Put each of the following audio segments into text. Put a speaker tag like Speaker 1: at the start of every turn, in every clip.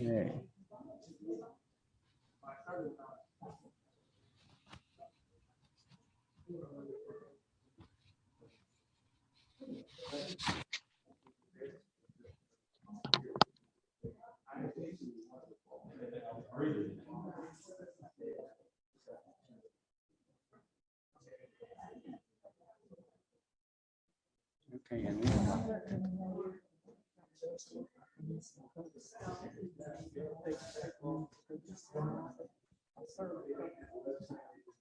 Speaker 1: Okay. Okay, and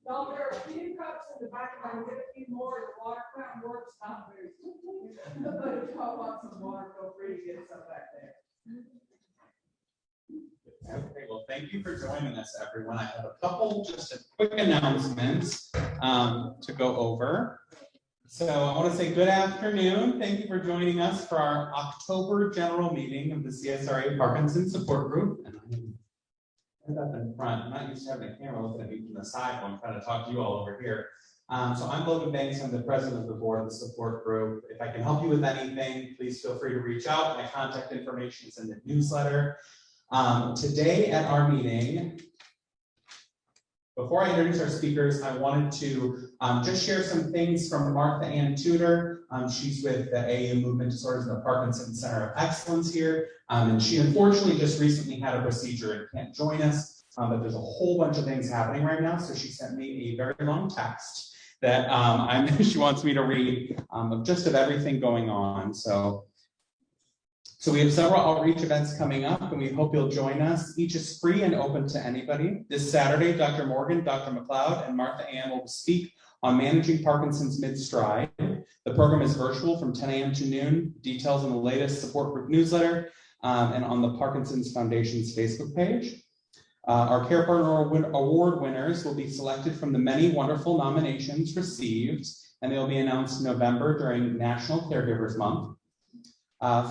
Speaker 2: Now, there are a few cups in the back, if I can get a few more, the water fountain works not very soon. But if y'all want some water, feel free to get some back there.
Speaker 3: Okay, well, thank you for joining us, everyone. I have a couple just quick announcements to go over. So I want to say good afternoon. Thank you for joining us for our October general meeting of the CSRA Parkinson's Support Group. And I'm up in front. I'm not used to having a camera looking at me from the side when I'm trying to talk to you all over here. So I'm Logan Banks. I'm the president of the board of the support group. If I can help you with anything, please feel free to reach out. My contact information is in the newsletter. Today at our meeting, before I introduce our speakers, I wanted to just share some things from Martha Ann Tudor. She's with the AU Movement Disorders and the Parkinson's Center of Excellence here. And she unfortunately just recently had a procedure and can't join us, but there's a whole bunch of things happening right now. So she sent me a very long text that she wants me to read of just of everything going on. So we have several outreach events coming up, and we hope you'll join us. Each is free and open to anybody. This Saturday, Dr. Morgan, Dr. McLeod, and Martha Ann will speak on managing Parkinson's mid-stride. The program is virtual from 10 a.m. to noon. Details in the latest support group newsletter and on the Parkinson's Foundation's Facebook page. Our Care Partner Award winners will be selected from the many wonderful nominations received, and they'll be announced in November during National Caregivers Month.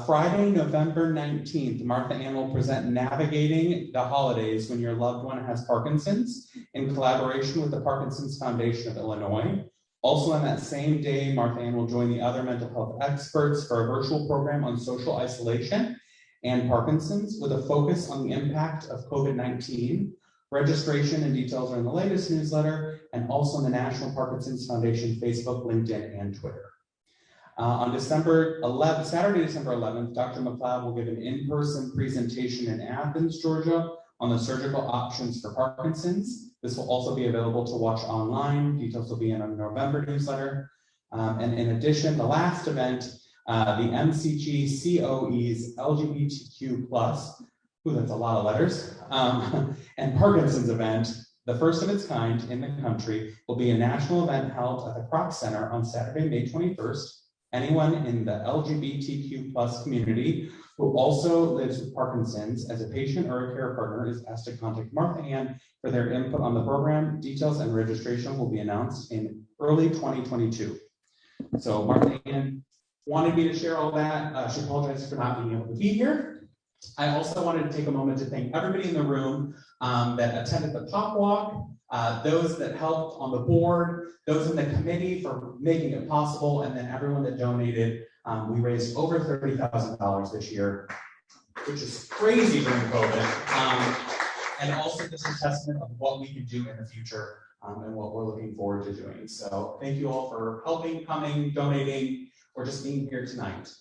Speaker 3: Friday, November 19th, Martha Ann will present Navigating the Holidays When Your Loved One Has Parkinson's in collaboration with the Parkinson's Foundation of Illinois. Also on that same day, Martha Ann will join the other mental health experts for a virtual program on social isolation and Parkinson's with a focus on the impact of COVID-19. Registration and details are in the latest newsletter and also in the National Parkinson's Foundation Facebook, LinkedIn, and Twitter. On Saturday, December 11th, Dr. McLeod will give an in-person presentation in Athens, Georgia on the surgical options for Parkinson's. This will also be available to watch online. Details will be in our November newsletter. And in addition, the last event, the MCG COE's LGBTQ+, that's a lot of letters, and Parkinson's event, the first of its kind in the country, will be a national event held at the Kroc Center on Saturday, May 21st. Anyone in the LGBTQ+ community who also lives with Parkinson's as a patient or a care partner is asked to contact Martha Ann for their input on the program. Details and registration will be announced in early 2022. So Martha Ann wanted me to share all that. She apologizes for not being able to be here. I also wanted to take a moment to thank everybody in the room that attended the pop walk, those that helped on the board, those in the committee for making it possible, and then everyone that donated. We raised over $30,000 this year, which is crazy during COVID. And also this is a testament of what we can do in the future and what we're looking forward to doing. So thank you all for helping, coming, donating, or just being here tonight.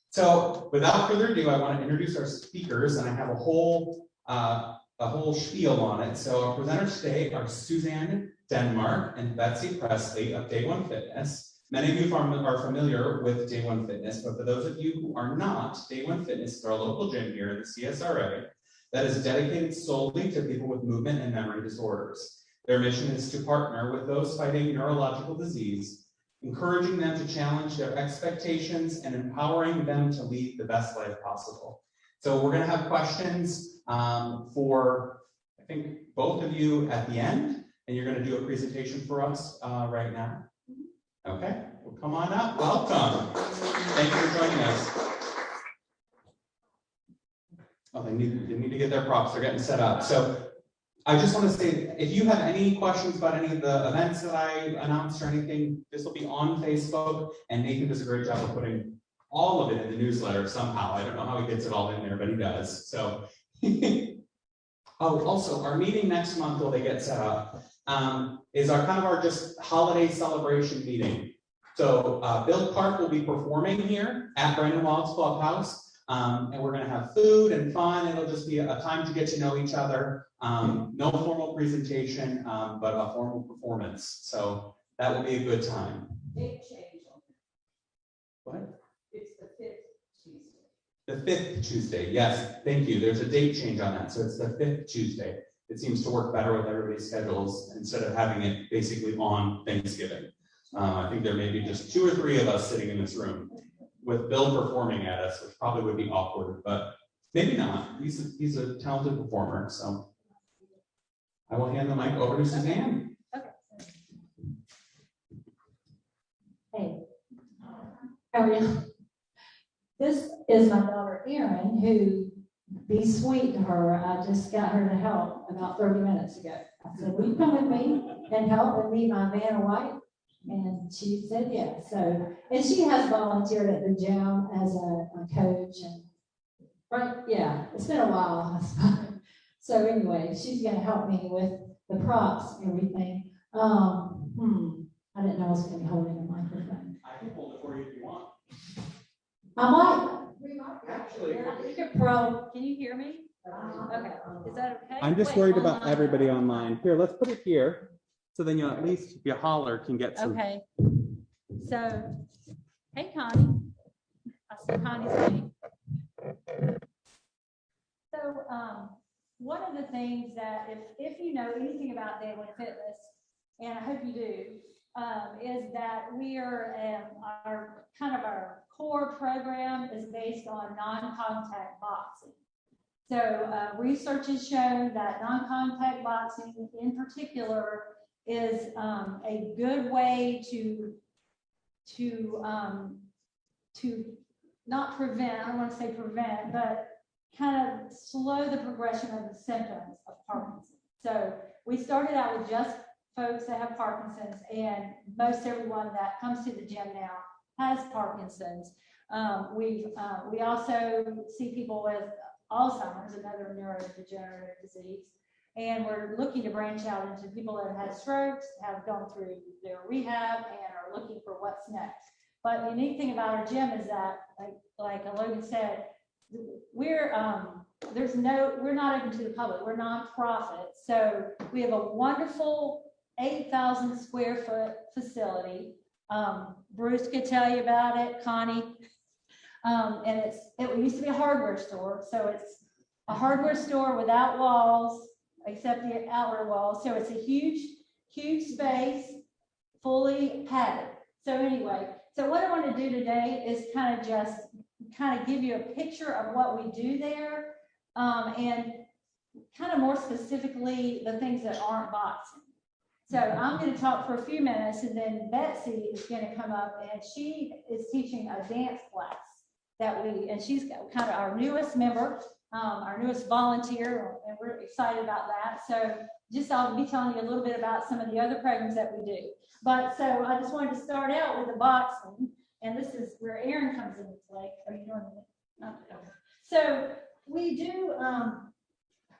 Speaker 3: So without further ado, I want to introduce our speakers, and I have a whole spiel on it. So our presenters today are Suzanne Denmark and Betsy Presley of Day One Fitness. Many of you are familiar with Day One Fitness, but for those of you who are not, Day One Fitness is our local gym here in the CSRA that is dedicated solely to people with movement and memory disorders. Their mission is to partner with those fighting neurological disease, encouraging them to challenge their expectations and empowering them to lead the best life possible. So we're going to have questions for, I think, both of you at the end, and you're going to do a presentation for us right now. Okay, well, come on up. Welcome. Thank you for joining us. Oh, they need to get their props. They're getting set up. So I just want to say, if you have any questions about any of the events that I announced or anything, this will be on Facebook, and Nathan does a great job of putting all of it in the newsletter somehow. I don't know how he gets it all in there, but he does. So Oh, also, our meeting next month, till they get set up, is our just holiday celebration meeting. So Bill Clark will be performing here at Brandon Wallace Clubhouse, and we're going to have food and fun. It'll just be a time to get to know each other. No formal presentation, but a formal performance. So that will be a good time.
Speaker 2: Date change on it.
Speaker 3: What?
Speaker 2: It's the 5th Tuesday.
Speaker 3: The 5th Tuesday, yes, thank you. There's a date change on that, so it's the 5th Tuesday. It seems to work better with everybody's schedules instead of having it basically on Thanksgiving. I think there may be just 2 or 3 of us sitting in this room with Bill performing at us, which probably would be awkward, but maybe not. He's a talented performer, so I will hand the mic over to Suzanne.
Speaker 1: Okay. Hey, how are you? This is my daughter Erin, who, be sweet to her. I just got her to help about 30 minutes ago. I said, will you come with me and help and meet my Vanna White? And she said yes. So, and she has volunteered at the gym as a coach. And right, yeah, it's been a while. So anyway, she's going to help me with the props and everything. I didn't know I was going to be holding a microphone.
Speaker 3: I can hold it for you if you want.
Speaker 1: I might.
Speaker 3: Actually,
Speaker 1: You could probably, can you hear me? Okay, is that okay?
Speaker 3: I'm just worried about everybody online. Here, let's put it here, so then you at least, if you holler, can get some.
Speaker 1: Okay. So, hey Connie. I see Connie's name. So, one of the things that if you know anything about Daily Fitness, and I hope you do, is that we are our core program is based on non-contact boxing. So research has shown that non-contact boxing in particular is a good way to not prevent, I don't want to say prevent, but kind of slow the progression of the symptoms of Parkinson's. So we started out with just folks that have Parkinson's, and most everyone that comes to the gym now has Parkinson's. We also see people with Alzheimer's, another neurodegenerative disease, and we're looking to branch out into people that have had strokes, have gone through their rehab, and are looking for what's next. But the unique thing about our gym is that, like Logan said, we're not open to the public. We're nonprofit, so we have a wonderful 8,000 square foot facility. Bruce could tell you about it, Connie. And it used to be a hardware store, so it's a hardware store without walls, except the outer walls. So it's a huge space, fully padded. So anyway, so what I want to do today is kind of give you a picture of what we do there, and kind of more specifically the things that aren't boxing. So I'm going to talk for a few minutes, and then Betsy is going to come up, and she is teaching a dance class and she's kind of our newest member, our newest volunteer, and we're excited about that. So I'll be telling you a little bit about some of the other programs that we do. But so I just wanted to start out with the boxing, and this is where Erin comes into play. Are you doing it? So we do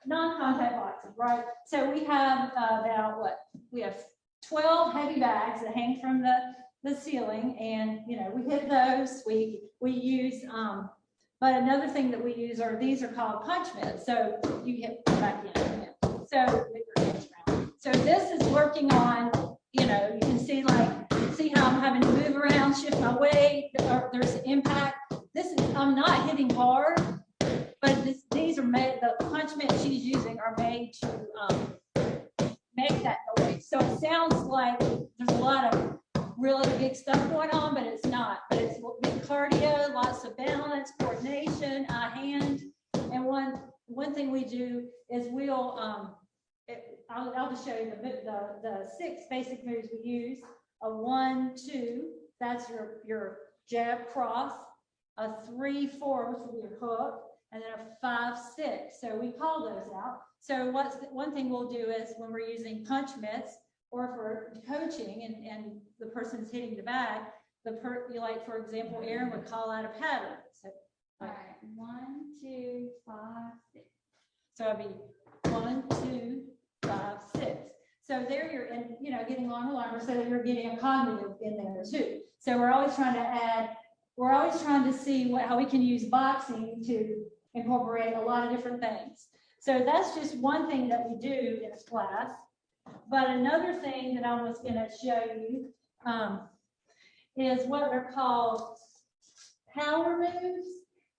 Speaker 1: non-contact boxing, right? So we have we have 12 heavy bags that hang from the ceiling, and we hit those. We use but another thing that we use these are called punch mitts. So you hit back in. So this is working on, you can see how I'm having to move around, shift my weight. There's impact. I'm not hitting hard, but these are made. The punch mitts she's using are made to make that noise. So it sounds like there's a lot of really big stuff going on, but it's not. But it's big cardio, lots of balance, coordination, hand. And one thing we do is I'll just show you the 6 basic moves we use. A 1, 2, that's your jab cross. A 3, 4, which will be your hook, and then a 5, 6. So we call those out. So one thing we'll do is when we're using punch mitts, or if we're coaching and the person's hitting the bag, for example, Erin would call out a pattern. So, all right, 1, 2, 5, 6. So it'll be 1, 2, 5, 6. So there you're in, getting longer, so that you're getting a cognitive in there too. So we're always trying to see how we can use boxing to incorporate a lot of different things. So that's just one thing that we do in this class. But another thing that I was going to show you is what are called power moves.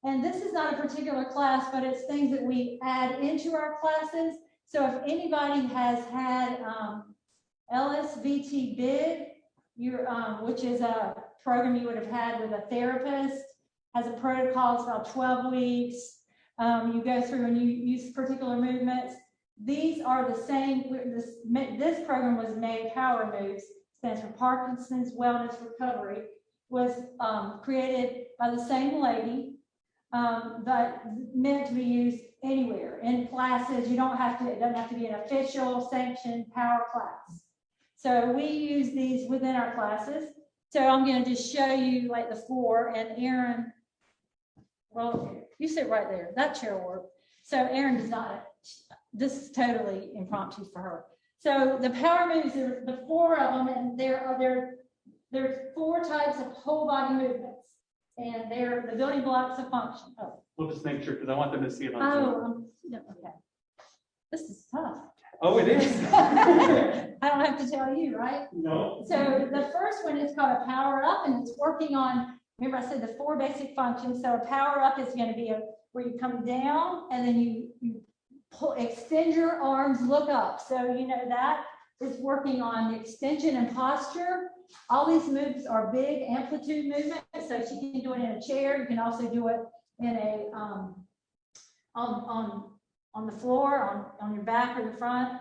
Speaker 1: And this is not a particular class, but it's things that we add into our classes. So if anybody has had LSVT Big, which is a program you would have had with a therapist, has a protocol, it's about 12 weeks. You go through and you use particular movements. These are the same. This program was named Power Moves, stands for Parkinson's Wellness Recovery, was created by the same lady, but meant to be used anywhere in classes. It doesn't have to be an official sanctioned power class. So we use these within our classes. So I'm going to just show you like the 4, and Erin, well, you sit right there. That chair will work. So Erin does not. This is totally impromptu for her. So the power moves, there's the 4 of them, and there's 4 types of whole body movements, and they're the building blocks of function. Oh.
Speaker 4: We'll just make sure, because I want them to see it on Zoom.
Speaker 1: No, okay. This is tough.
Speaker 4: Oh, it is?
Speaker 1: I don't have to tell you, right?
Speaker 4: No.
Speaker 1: So the first one is called a power up, and it's working on, remember I said the 4 basic functions. So a power up is going to be where you come down and then you extend your arms, look up. So that is working on the extension and posture. All these moves are big amplitude movements. So she can do it in a chair. You can also do it in a on the floor, on your back or the front.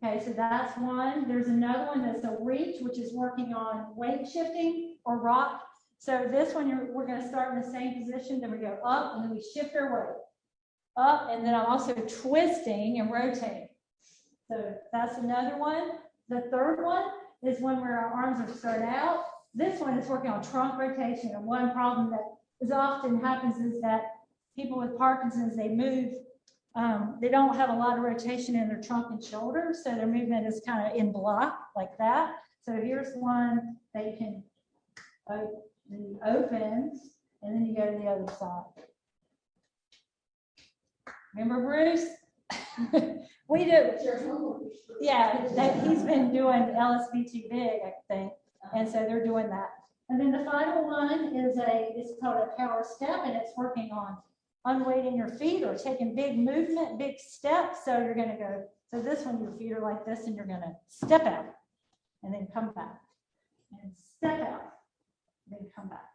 Speaker 1: Okay, so that's one. There's another one that's a reach, which is working on weight shifting or rock. So this one, we're going to start in the same position, then we go up, and then we shift our weight up, and then I'm also twisting and rotating. So that's another one. The third one is one where our arms are spread out. This one is working on trunk rotation, and one problem that is often happens is that people with Parkinson's, they move. They don't have a lot of rotation in their trunk and shoulders, so their movement is kind of in block like that. So here's one that you can open, and then you go to the other side. Remember Bruce? We do. Yeah, he's been doing LSVT Big, I think, and so they're doing that. And then the final one is called a power step, and it's working on unweighting your feet or taking big movement, big steps. So you're going to go, so this one, your feet are like this, and you're going to step out and then come back and step out, and then come back.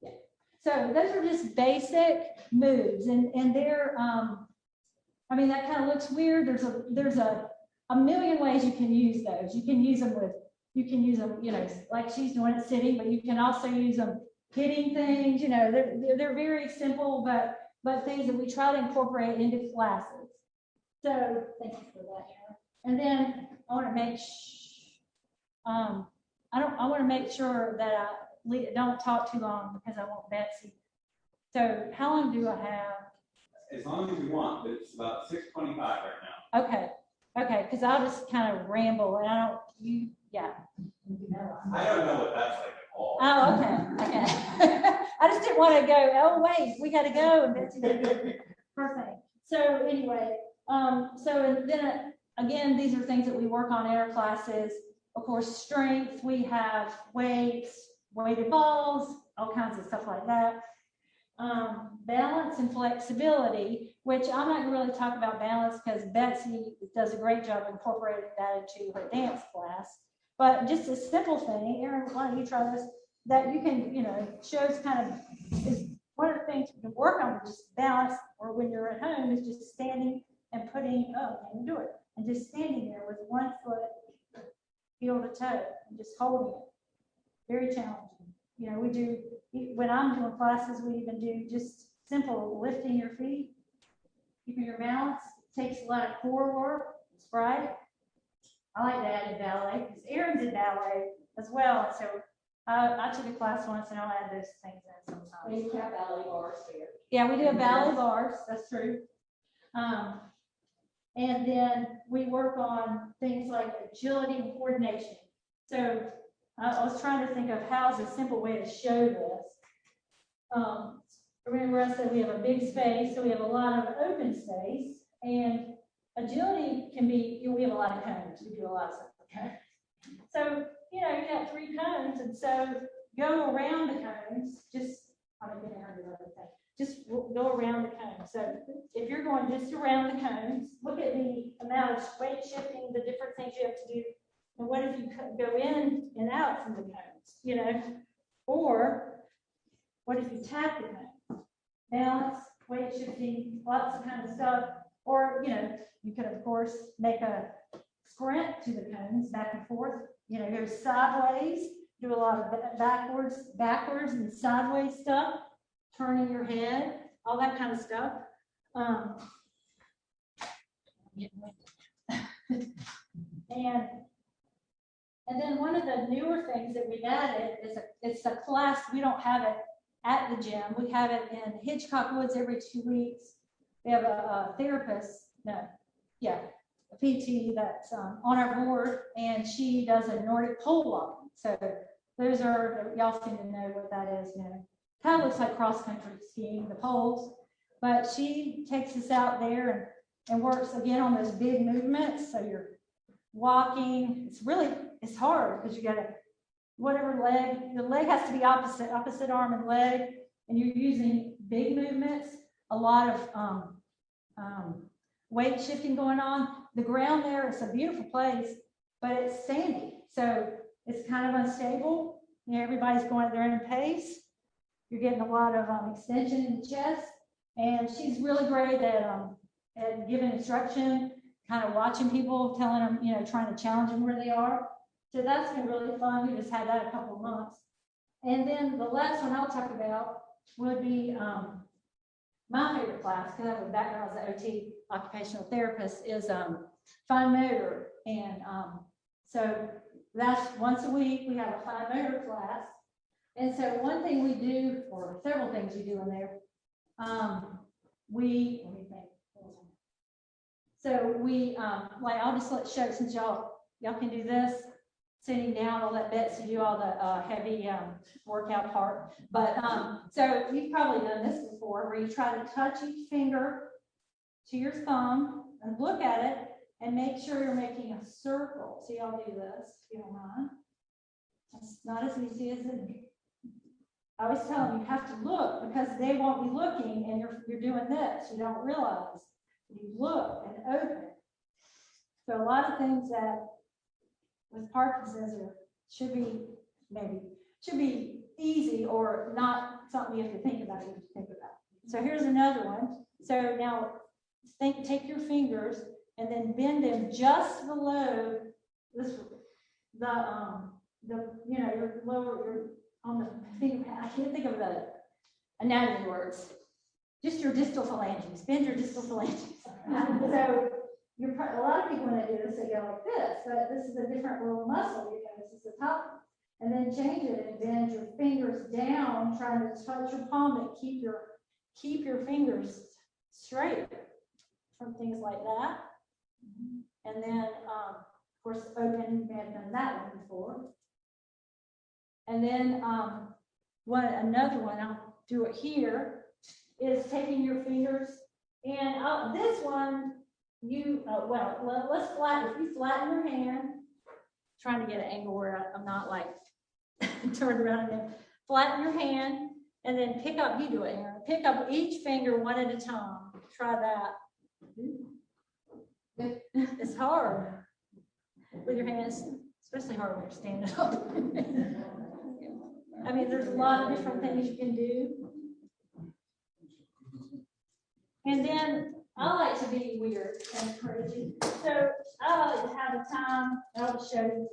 Speaker 1: Yeah. So those are just basic moves, and they're, I mean, that kind of looks weird. There's a million ways you can use those. You can use them, like she's doing it sitting, but you can also use them hitting things. They're very simple, but things that we try to incorporate into classes. So thank you for that, Erin. And then I want to make I want to make sure that I don't talk too long because I want Betsy. So how long do I have?
Speaker 5: As long as you want, but it's about 6:25 right now.
Speaker 1: Okay, because I'll just kind of ramble, and I
Speaker 5: don't know what that's like at all.
Speaker 1: Oh, okay. I just didn't want to go, oh, wait, we got to go. And Betsy did her thing. So anyway, and then again, these are things that we work on in our classes. Of course, strength, we have weights, weighted balls, all kinds of stuff like that. Balance and flexibility, which I'm not going to really talk about balance because Betsy does a great job incorporating that into her dance class. But just a simple thing, Erin, why don't you try this? That you can, shows kind of, is one of the things you can work on, just balance, or when you're at home, is just standing and putting, and do it. And just standing there with one foot heel to toe and just holding it. Very challenging. We do, when I'm doing classes, we even do just simple lifting your feet, keeping your balance. It takes a lot of core work, right? I like that in ballet because Erin's in ballet as well. So I took a class once and I'll add those things in sometimes.
Speaker 2: We have ballet bars here.
Speaker 1: Yeah, we do have ballet bars. That's true. And then we work on things like agility and coordination. So I was trying to think of how's a simple way to show this. Remember I said we have a big space, so we have a lot of open space, and agility can be, we have a lot of cones, we do a lot of stuff with cones. So, you got 3 cones, and so go around the cones, just go around the cones. So if you're going just around the cones, look at the amount of weight shifting, the different things you have to do. And what if you go in and out from the cones, Or what if you tap the cones? Balance, weight shifting, lots of kind of stuff. Or, you could, of course, make a sprint to the cones, back and forth. Go sideways, do a lot of backwards and sideways stuff, turning your head, all that kind of stuff. And then one of the newer things that we've added is it's a class. We don't have it at the gym. We have it in Hitchcock Woods every 2 weeks. We have a therapist, a PT that's on our board, and she does a Nordic pole walking. So those are, y'all seem to know what that is, kind of looks like cross-country skiing, the poles. But she takes us out there and works again on those big movements. So you're walking. It's hard because you got to, the leg has to be opposite arm and leg, and you're using big movements, a lot of weight shifting going on. The ground there is a beautiful place, but it's sandy. So it's kind of unstable. Everybody's going at their own pace. You're getting a lot of extension in the chest. And she's really great at giving instruction, kind of watching people, telling them, trying to challenge them where they are. So that's been really fun. We just had that a couple of months. And then the last one I'll talk about would be my favorite class, because I have a background as an OT occupational therapist, is fine motor. And so that's once a week, we have a fine motor class. And so one thing we do, or several things we do in there, let me think. So I'll just show, since y'all can do this, sitting down, I'll let Betsy do all the heavy workout part. But so you've probably done this before, where you try to touch each finger to your thumb and look at it and make sure you're making a circle. So y'all do this, if you don't mind. It's not as easy as it. I always tell them you have to look, because they won't be looking, and you're doing this. You don't realize. You look and open. So a lot of things that with Parkinson's should be easy, or not something you have to think about. So here's another one. So now take your fingers and then bend them just below this, your lower, on the finger pad. I can't think of the anatomy words. Just your distal phalanges. Bend your distal phalanges. So a lot of people, when they do this, they go like this, but this is a different little muscle. This is the top. And then change it and bend your fingers down, trying to touch your palm, and keep your fingers straight from things like that. And then, of course, open. We haven't done that one before. And then another one, I'll do it here, is taking your fingers, and this one, let's flatten. If you flatten your hand, trying to get an angle where I'm not like turned around, and then flatten your hand, and then pick up. You do it, Aaron. Pick up each finger one at a time. Try that. It's hard with your hands, especially hard when you're standing up. I mean, there's a lot of different things you can do. And then I like to be weird and crazy. So I like to have a time, and I'll show you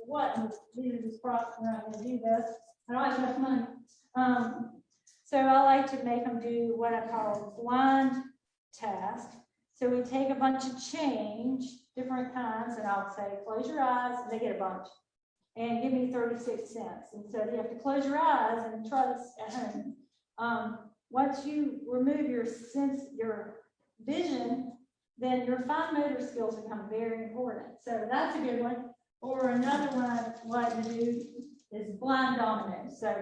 Speaker 1: these are just props when I'm going to do this. I don't have enough money. So I like to make them do what I call blind task. So we take a bunch of change, different kinds, and I'll say, close your eyes, and they get a bunch. And give me 36 cents. And so you have to close your eyes and try this at home. Once you remove your vision, then your fine motor skills become very important. So that's a good one. Or another one I like to do is blind dominoes. So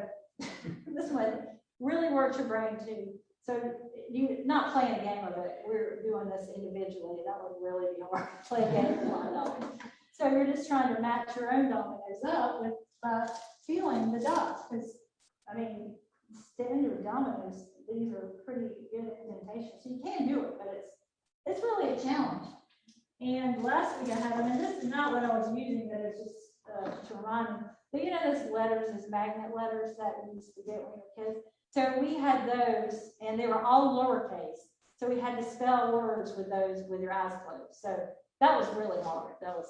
Speaker 1: this one really works your brain too. So you not playing a game of it. We're doing this individually. That would really be hard to play a game of blind dominoes. So you're just trying to match your own dominoes up with feeling the dots. Because I mean, standard dominoes, these are pretty good indentation. So you can do it, but it's really a challenge. And last week I had them, and this is not what I was using, but it's just to remind me. But you know those letters, those magnet letters that we used to get when we were kids? So we had those, and they were all lowercase. So we had to spell words with those with your eyes closed. So that was really hard. That was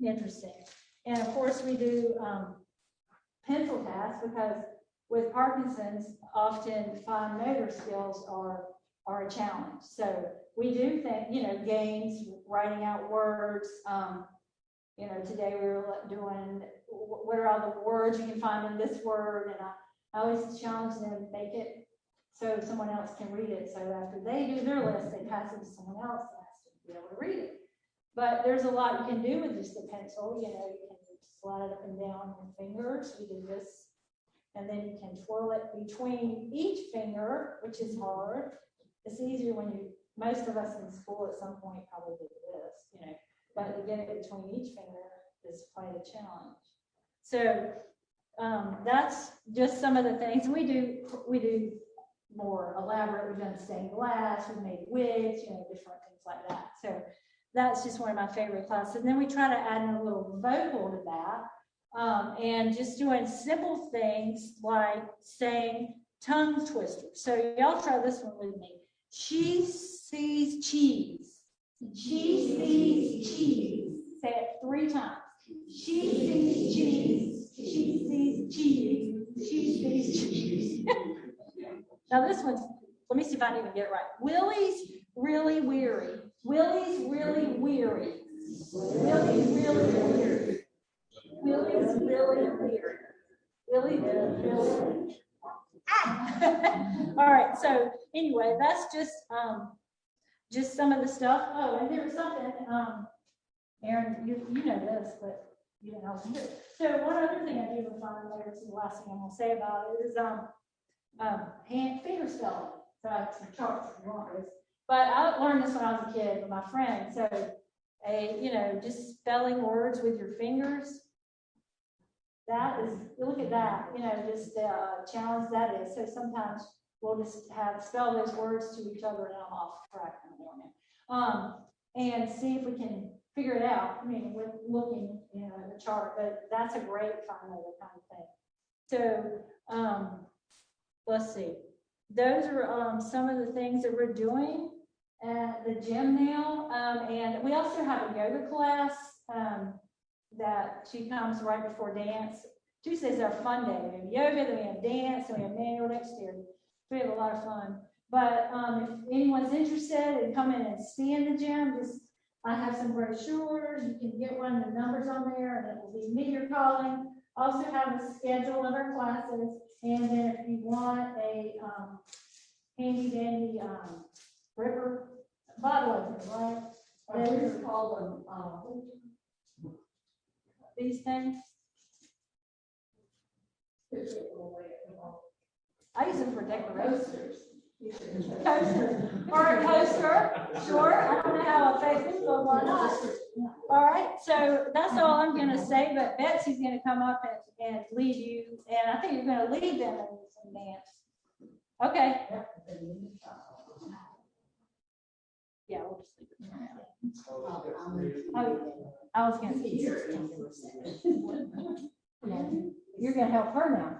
Speaker 1: interesting. And of course we do pencil tasks because with Parkinson's, often fine motor skills are a challenge. So we do think, you know, games, writing out words. You know, today we were doing what are all the words you can find in this word, and I always challenge them to make it so someone else can read it. So after they do their list, they pass it to someone else that has to be able to read it. But there's a lot you can do with just a pencil. You know, you can slide it up and down with fingers. We do this. And then you can twirl it between each finger, which is hard. It's easier when most of us in school at some point probably did this, you know, but to get it between each finger is quite a challenge. So that's just some of the things we do more elaborate. We've done stained glass, we've made wigs, you know, different things like that. So that's just one of my favorite classes. And then we try to add in a little vocal to that. And just doing simple things like saying tongue twister. So y'all try this one with me. She sees cheese. She sees cheese. Say it 3 times. She sees cheese. She sees cheese. She sees cheese. Now this one's, let me see if I can even get it right. Willie's really weary. Willie's really weary. Willie's really weary. Willie's really weird. Willie, really. All right. So anyway, that's just some of the stuff. Oh, and there was something. Aaron, you know this, but you didn't know how to do it. So one other thing I do with fine motor, this is the last thing I'm gonna say about it, is hand finger spelling. So I have some charts if you want this. But I learned this when I was a kid with my friend. So you know, just spelling words with your fingers. That is, look at that, you know, just challenge that is. So sometimes we'll just spell those words to each other, and I'm off track and see if we can figure it out. I mean, with looking, you know, at the chart, but that's a great fine motor kind of thing. So let's see. Those are some of the things that we're doing at the gym now. And we also have a yoga class. That she comes right before dance. Tuesdays are a fun day. We have yoga, then we have dance, and we have manual dexterity. We have a lot of fun. But if anyone's interested in coming and see in the gym, I have some brochures. You can get one of the numbers on there, and it will be me you're calling. Also have a schedule of our classes, and then if you want a handy dandy ripper bottle opener, right? This is called them. These things. I use them for decoration. Coaster. Or a coaster. Sure. I don't know how it affects it, but why not? All right. So that's all I'm going to say. But Betsy's going to come up and lead you. And I think you're going to lead them in some dance. Okay. Yeah, we'll just leave it there. Oh, I was going to say, you're going to help her now.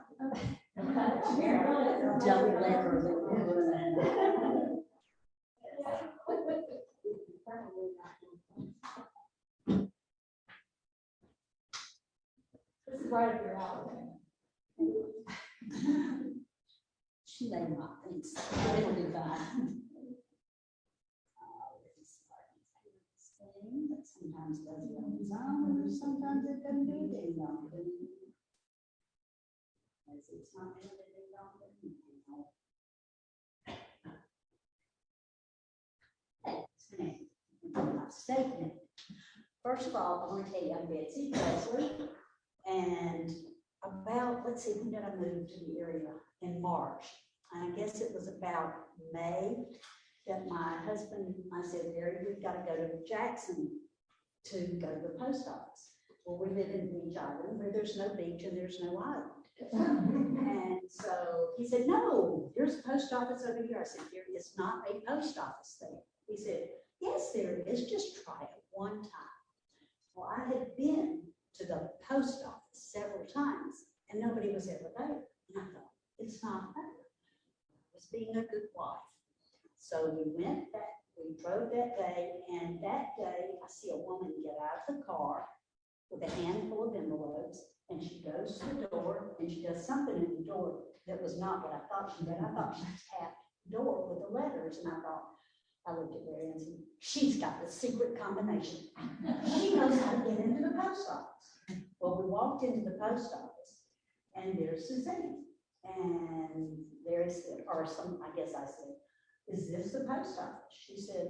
Speaker 1: This is right up your alley.
Speaker 6: She laid my things. It'll be fine. But sometimes it doesn't on its own, or sometimes it doesn't do anything wrong. It's not really wrong. Hey, statement. First of all, I want to tell you, I'm Betsy Presley, and about, let's see, when did I move to the area? In March. And I guess it was about May that my husband, I said, Mary, we've got to go to Jackson to go to the post office. Well, we live in Beach Island where there's no beach and there's no island. And so he said, no, there's a post office over here. I said, there is not a post office there. He said, yes, there is. Just try it one time. Well, I had been to the post office several times and nobody was ever there. And I thought, it's not there. I was being a good wife. So we drove that day, and that day I see a woman get out of the car with a handful of envelopes, and she goes to the door and she does something in the door that was not what I thought she did. I thought she tapped the door with the letters, and I looked at Mary and said, she's got the secret combination. She knows how to get into the post office. Well, we walked into the post office, and there's Suzanne. And there's, or some, I guess I said, is this the post office? She said,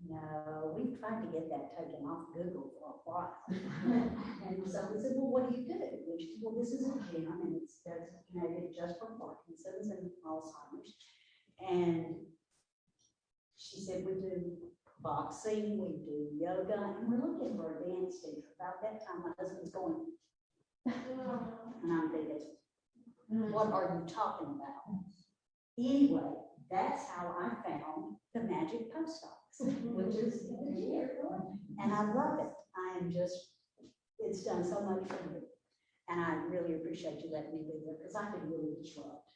Speaker 6: no, we tried to get that taken off Google for a while. And so we said, well, what do you do? And she said, well, this is a gym, and it's designated just for Parkinson's and Alzheimer's. And she said, we do boxing, we do yoga, and we're looking for a dance teacher. About that time, my husband's going, and I'm thinking, what are you talking about? Anyway, that's how I found the Magic Post Office, which is here. And I love it. I am just, it's done so much for me. And I really appreciate you letting me live there because I could really disrupt.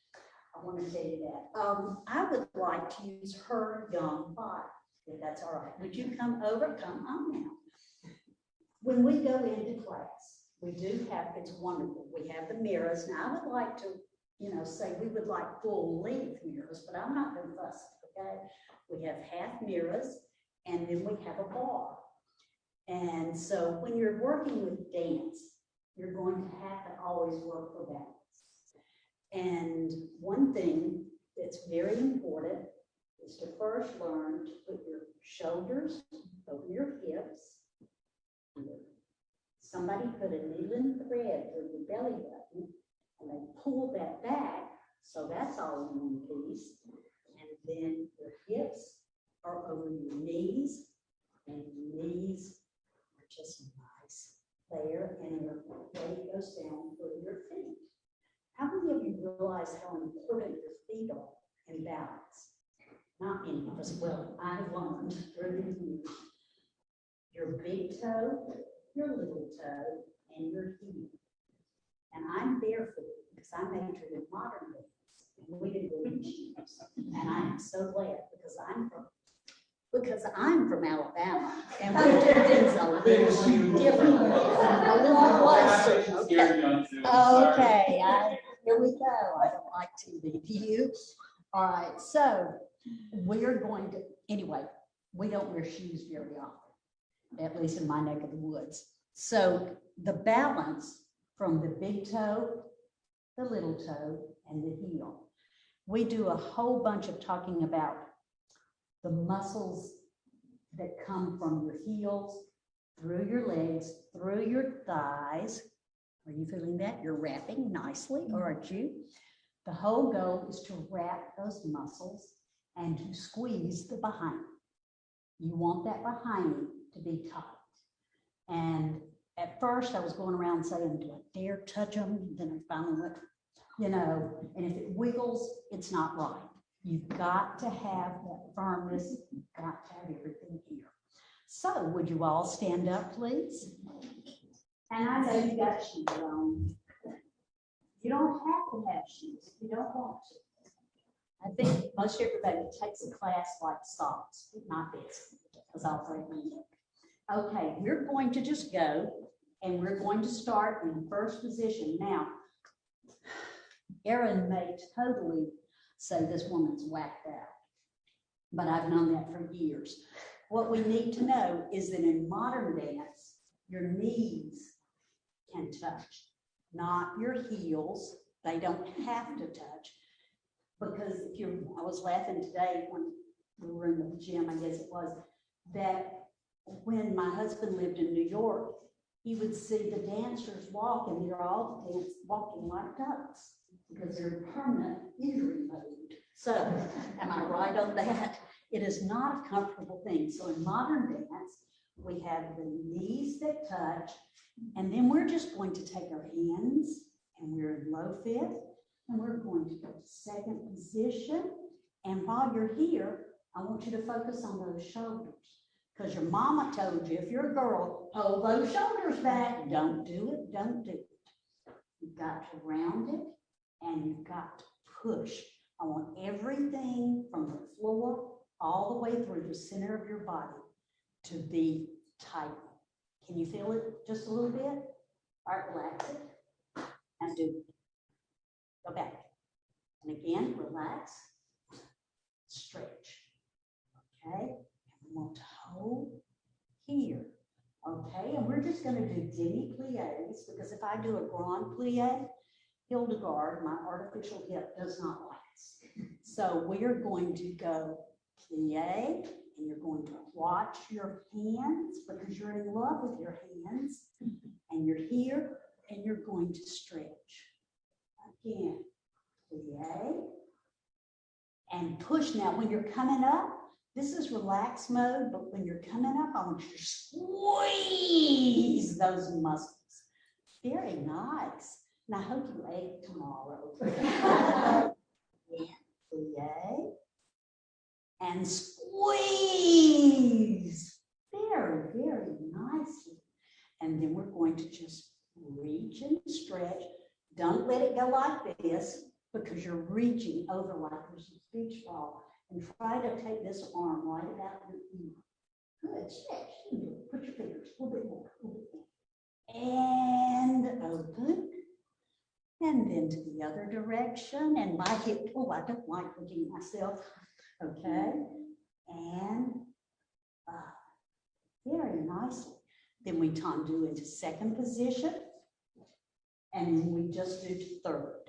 Speaker 6: I want to tell you that. I would like to use her young body, if that's all right. Would you come over? Come on now. When we go into class, we do have, it's wonderful. We have the mirrors. Now, I would like to, say we would like full-length mirrors, but I'm not going to fuss, okay? We have half mirrors, and then we have a bar. And so when you're working with dance, you're going to have to always work for balance. And one thing that's very important is to first learn to put your shoulders over your hips. Somebody put a needle and thread through your belly button, and they pull that back, so that's all in one piece. And then your hips are over your knees, and your knees are just nice there, and your weight goes down through your feet. How many of you realize how important your feet are in balance? Not any of us. Well, I learned through the years. Your big toe, your little toe, and your heel. And I'm barefoot because I majored in modern dance, and we didn't go in shoes. And I am so glad because I'm from Alabama, and we do things a little different. A little closer. Okay, here we go. I don't like TV. Do you? All right, so we're going to, anyway, we don't wear shoes very often, at least in my neck of the woods. So the balance from the big toe, the little toe, and the heel. We do a whole bunch of talking about the muscles that come from your heels, through your legs, through your thighs. Are you feeling that? You're wrapping nicely, aren't you? The whole goal is to wrap those muscles and to squeeze the behind. You want that behind to be tight. And at first I was going around saying, do I dare touch them? Then I finally went, and if it wiggles, it's not right. You've got to have that firmness. You've got to have everything here. So would you all stand up, please? And I know you got shoes on. You don't have to have shoes if you don't want to. I think most everybody takes a class like socks, not this, because I'll break my neck. Okay, we're going to just go, and we're going to start in the first position. Now, Erin may totally say this woman's whacked out, but I've known that for years. What we need to know is that in modern dance, your knees can touch, not your heels. They don't have to touch, because I was laughing today when we were in the gym, I guess it was, that when my husband lived in New York, he would see the dancers walk, and they're all walking like ducks because they're in permanent injury mode. So, am I right on that? It is not a comfortable thing. So in modern dance, we have the knees that touch, and then we're just going to take our hands, and we're in low fifth, and we're going to go to second position. And while you're here, I want you to focus on those shoulders. Because your mama told you, if you're a girl, hold those shoulders back. Don't do it, don't do it. You've got to round it, and you've got to push. I want everything from the floor all the way through the center of your body to be tight. Can you feel it just a little bit? All right, relax it, and do it. Go back. And again, relax, stretch. Okay? And we want to hold here. Okay? And we're just going to do demi-plies, because if I do a grand plie, Hildegard, my artificial hip, does not last. So we are going to go plie, and you're going to watch your hands because you're in love with your hands, and you're here, and you're going to stretch. Again, plie, and push. Now, when you're coming up, this is relax mode, but when you're coming up, I want you to squeeze those muscles. Very nice. And I hope you ate tomorrow. Plie, and squeeze. Very, very nicely. And then we're going to just reach and stretch. Don't let it go like this, because you're reaching over like there's a beach ball. And try to take this arm right about your ear. Good, stretch. Put your fingers a little bit more. And open. And then to the other direction. And my hip, oh, I don't like looking at myself. Okay. And very nicely. Then we tendu into second position. And then we just do third.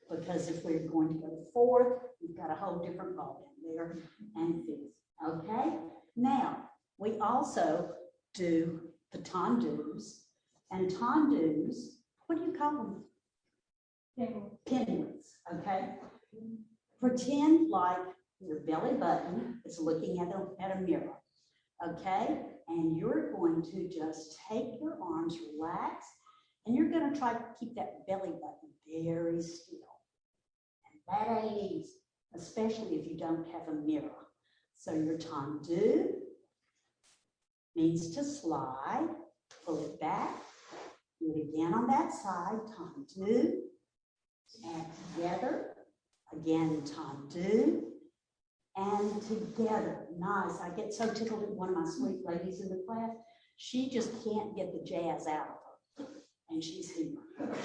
Speaker 6: Because if we're going to go to fourth, we've got a whole different ball down there, and fifth. Okay? Now, we also do the tendus. And tendus, what do you call them? Penguins. Okay? Pretend like your belly button is looking at a mirror. Okay? And you're going to just take your arms, relax, and you're going to try to keep that belly button very still. That ain't easy, especially if you don't have a mirror. So your tendu means to slide, pull it back, do it again on that side, tendu, and together, again, tendu, and together. Nice. I get so tickled at one of my sweet ladies in the class. She just can't get the jazz out of her. And she's here.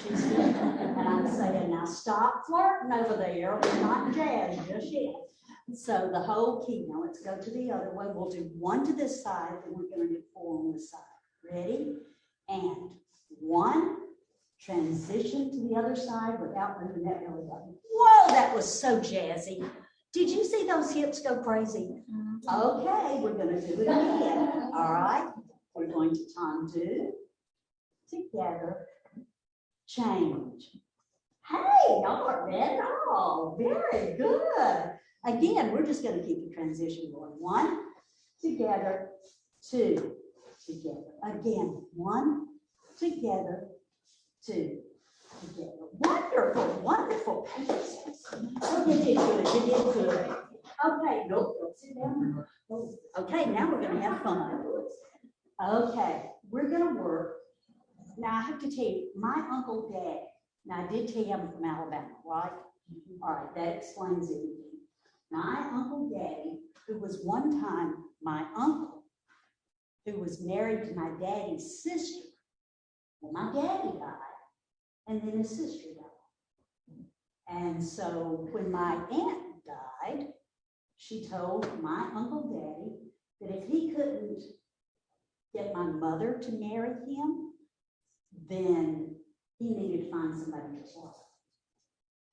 Speaker 6: She's here. And I'm saying, now stop flirting over there. We're not jazzed just yet. So the whole key. Now let's go to the other one. We'll do one to this side, then we're going to do four on this side. Ready? And one. Transition to the other side without moving that belly button. Whoa, that was so jazzy. Did you see those hips go crazy? Okay, we're going to do it again. All right. We're going to tendu. Together, change. Hey, y'all aren't bad at all. Very good. Again, we're just going to keep the transition going. One, together, two, together. Again, one, together, two, together. Wonderful, wonderful. Oh, you did good. You did good. Okay, nope, sit down. Okay, now we're going to have fun. Okay, we're going to work. Now, I have to tell you, my Uncle Dad, now I did tell you I'm from Alabama, right? All right, that explains everything. My Uncle Daddy, who was one time my uncle, who was married to my daddy's sister. Well, my daddy died, and then his sister died. And so when my aunt died, she told my Uncle Daddy that if he couldn't get my mother to marry him, then he needed to find somebody to love.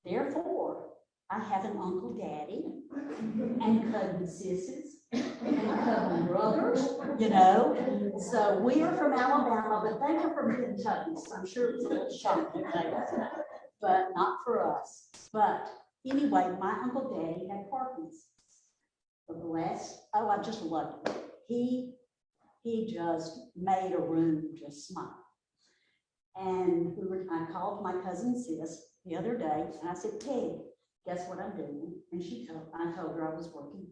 Speaker 6: Therefore, I have an Uncle Daddy and cousin sisters and cousin brothers, you know. So we are from Alabama, but they are from Kentucky, so I'm sure it's a little shocking there, but not for us. But anyway, my Uncle Daddy had Parkinson's. For the last, oh, I just loved it. He just made a room just smile. And I called my cousin sis the other day, and I said, Peg, guess what I'm doing? And I told her I was working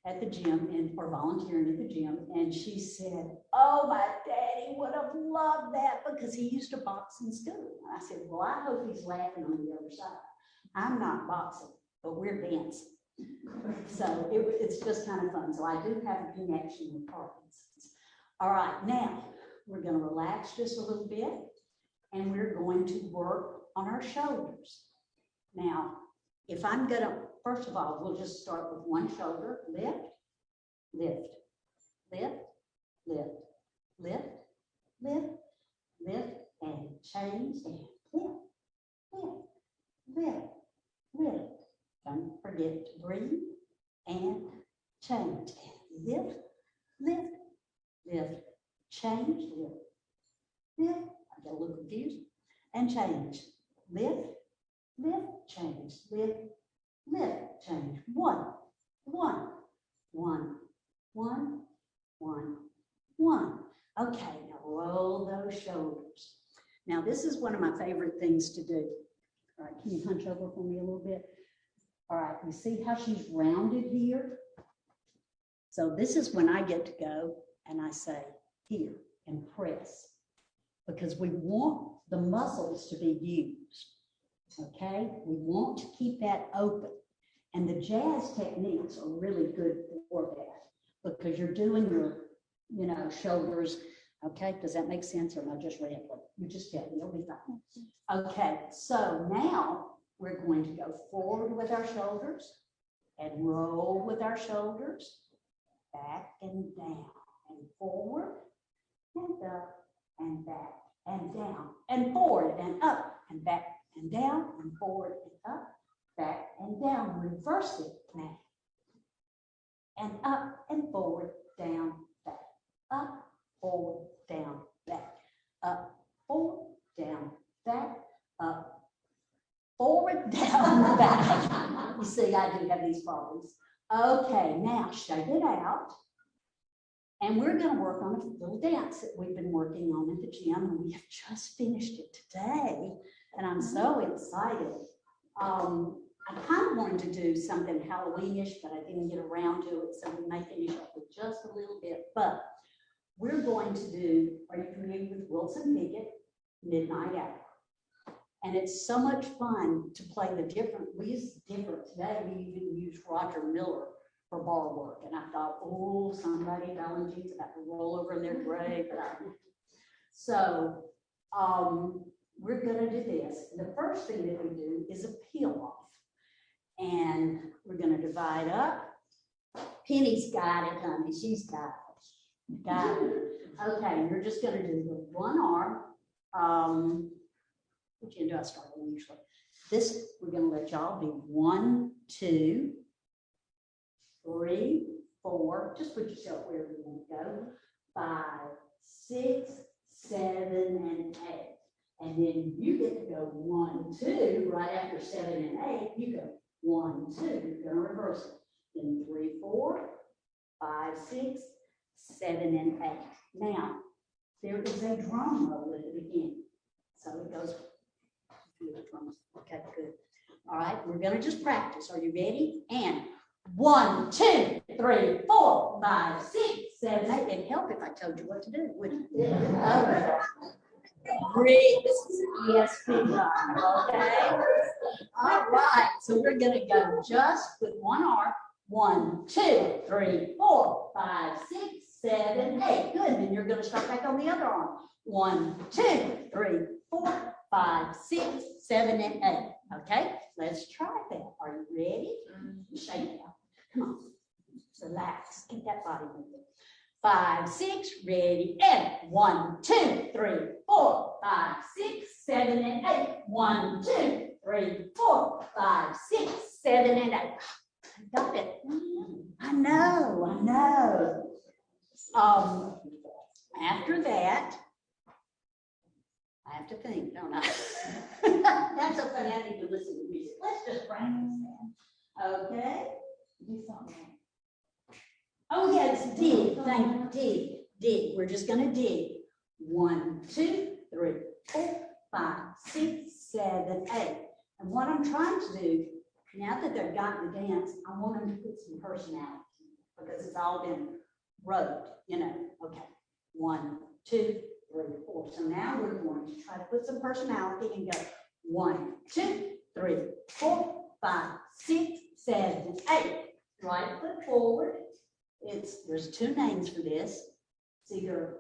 Speaker 6: at the gym or volunteering at the gym. And she said, oh, my daddy would have loved that because he used to box in school. And I said, well, I hope he's laughing on the other side. I'm not boxing, but we're dancing. So it's just kind of fun. So I do have a connection with Parkinson's. All right, now we're going to relax just a little bit and we're going to work on our shoulders. Now, if I'm going to, first of all, we'll just start with one shoulder. Lift, lift, lift, lift, lift, lift, lift, and change and lift, lift, lift, lift. Don't forget to breathe and change and lift, lift, lift, change, lift, lift. I get a little confused. And change, lift, lift, change, lift, lift, change. One, one, one, one, one, one. Okay, now roll those shoulders. Now this is one of my favorite things to do. All right, can you hunch over for me a little bit? All right, you see how she's rounded here? So this is when I get to go and I say here and press because we want the muscles to be used, okay? We want to keep that open. And the jazz techniques are really good for that because you're doing your, shoulders, okay? Does that make sense or am I just rambling? You just tell me, you'll be fine. Okay, so now we're going to go forward with our shoulders and roll with our shoulders, back and down and forward and up and back and down and forward and up and back and down and forward and up, back and down. Reverse it now. And up and forward, down, back, up, forward, down, back, up, forward, down, back, up, forward, down, back. You see, I do have these problems. Okay, now shake it out. And we're going to work on a little dance that we've been working on at the gym, and we have just finished it today. And I'm so excited. I kind of wanted to do something Halloweenish, but I didn't get around to it, so we may finish up with just a little bit. But we're going to do, are you familiar with Wilson Pickett, Midnight Hour? And it's so much fun to play the different, we use different, today we even use Roger Miller for bar work. And I thought, oh, somebody, Valentin's about to roll over in their grave. So we're gonna do this. The first thing that we do is a peel off. And we're gonna divide up. Penny's got it, honey, she's got it. Got it. Okay, you're just gonna do the one arm. Which end do I start on usually? This, we're going to let y'all do 1, 2, 3, 4. Just put yourself wherever you want to go. 5, 6, 7, and 8. And then you get to go 1, 2. Right after 7 and 8, you go 1, 2. You're going to reverse it. Then 3, 4, 5, 6, 7, and 8. Now, there is a drum roll at the beginning. So it goes. Okay, good. All right, we're going to just practice. Are you ready? And 1, 2, 3, 4, 5, 6, 7, 8. It'd help if I told you what to do, wouldn't it? Okay. Great. This is ESP time, okay? All right, so we're going to go just with one arm. 1, 2, 3, 4, 5, 6, 7, 8. Good. Then you're going to start back on the other arm. 1, 2, 3, 4, 5, 6, 7, and 8. Okay, let's try that. Are you ready? Shake it out. Come on. Relax. Get that body moving. 5, 6, ready, and 1, 2, 3, 4, 5, 6, 7, and 8. 1, 2, 3, 4, 5, 6, 7, and 8. I got it. I know. After that, I have to think, don't I? That's so funny, I need to listen to music. Let's just practice that. Okay?
Speaker 1: Do something.
Speaker 6: Oh, yes, dig, dig. We're just gonna dig. 1, 2, 3, 4, 5, 6, 7, 8. And what I'm trying to do, now that they've gotten the dance, I want them to put some personality because it's all been rote, you know. Okay, 1, 2, 3, 4. So now we're going to try to put some personality and go 1, 2, 3, 4, 5, 6, 7, 8. Right foot forward. There's 2 names for this. It's either,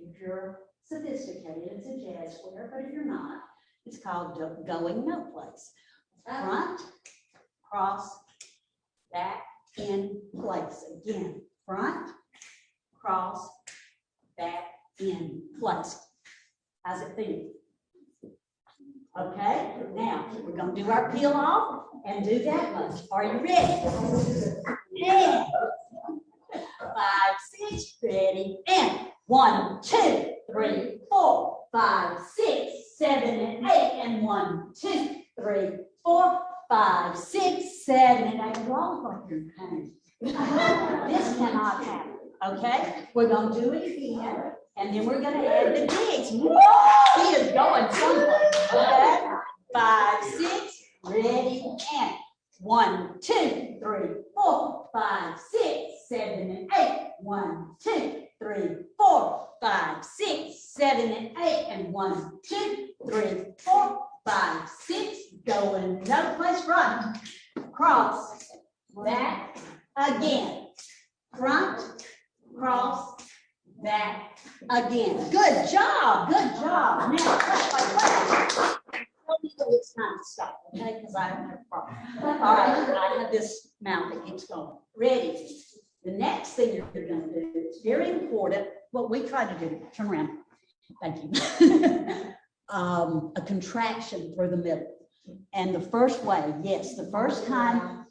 Speaker 6: if you're sophisticated, it's a jazz square, but if you're not, it's called going no place. Front, cross, back, in place. Again, front, cross, back, in place. How's it feel? Okay, now we're going to do our peel off and do that much. Are you ready? Yeah. 5, 6, ready, and 1, 2, 3, 4, 5, 6, 7, and 8, and 1, 2, 3, 4, 5, 6, 7, and 8. You all look like you're in pain. This cannot happen. Okay, we're going to do it again, and then we're going to add the digs. Whoa, he is going someplace. Okay, 5, 6, ready, and 1, 2, 3, 4, 5, 6, 7, and 8. 1, 2, 3, 4, 5, 6, 7, and 8. And 1, 2, 3, 4, 5, 6. Going no place front. Cross. Back. Again. Front. Cross. Back. Again. Good job. Good job. Now, tell me when it's time to stop, okay? Because I don't have a problem. All right. I have this mouth that keeps going. Ready. The next thing you're going to do is very important. What we try to do, turn around. Thank you. A contraction through the middle. And the first way, yes, the first time,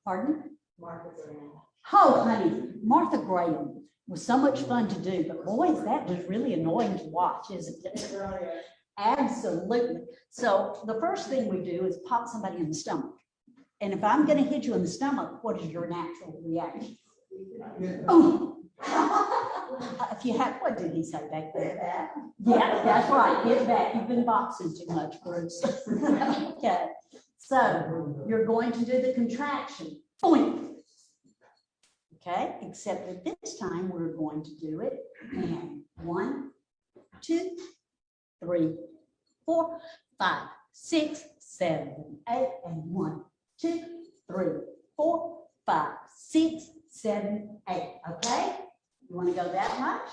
Speaker 6: pardon?
Speaker 2: Martha Graham.
Speaker 6: Oh, honey, Martha Graham was so much fun to do, but boys, that was really annoying to watch, isn't it? Absolutely. So the first thing we do is pop somebody in the stomach. And if I'm going to hit you in the stomach, what is your natural reaction? Oh. If you have, what did he say back there? Yeah, that's right. Hit back. You've been boxing too much, Bruce. Okay. So you're going to do the contraction. Boing. Okay. Except that this time we're going to do it. And 1, 2, 3, 4, 5, 6, 7, 8, and 1, 2, 3, 4, 5, 6, 7, 8. Okay. You want to go that much